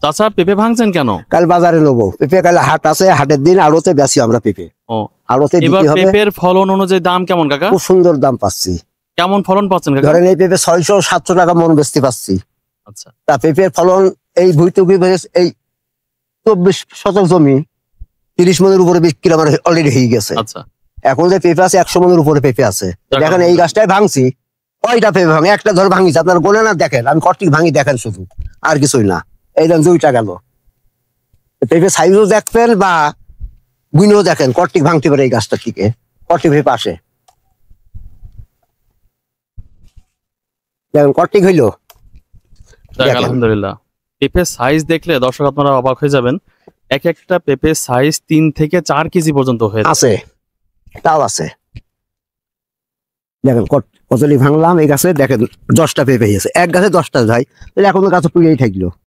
চাচা পেঁপে ভাঙছেন কেন? কাল বাজারে নেবো পেঁপে, কাল হাট আছে, হাটের দিন আড়তে বেশি আমরা পেঁপে। ও, আড়তে এবার বিক্রি হবে। পেঁপের ফলন অনুযায়ী দাম কেমন কাকা? খুব সুন্দর দাম পাচ্ছি। কেমন ফলন পাচ্ছেন কাকা? ধরেন এই পেঁপে 600-700 টাকা মন বেচতে পাচ্ছি। আচ্ছা, তা পেঁপের ফলন এই ভুইটুকি এই 24 শতক জমি 30 মনের উপরে বিক্রি আমার অলরেডি হয়ে গেছে। আচ্ছা, এখন যে পেঁপে আছে 100 মনের উপরে পেঁপে আছে। দেখেন এই গাছটাই ভাঙছি, কয়টা পেঁপে ভাঙে, একটা ধর ভাঙিছে, আপনার গোলে না দেখেন, আমি কর্তিক ভাঙি দেখেন শুধু, আর কিছুই না। এই দেন 2টা গেল। পেঁপে সাইজও দেখবেন বা গুণেও দেখেন, কর্তিক ভাঙতে পারে এই গাছটা থেকে, কর্তিক পেঁপে আসে দেখেন, কর্তিক হইলো। আলহামদুলিল্লাহ। পেঁপের সাইজ দেখলে দর্শক আপনারা অবাক হয়ে যাবেন। এক একটা পেঁপের সাইজ 3 থেকে 4 কেজি পর্যন্ত হয়ে আছে, তাও আছে। দেখেন কতলি ভাঙলাম এই গাছে, দেখেন 10টা পেঁপে হয়েছে, এক গাছে 10টা ভাই, এখন গাছে পুড়িয়েই থাকলো।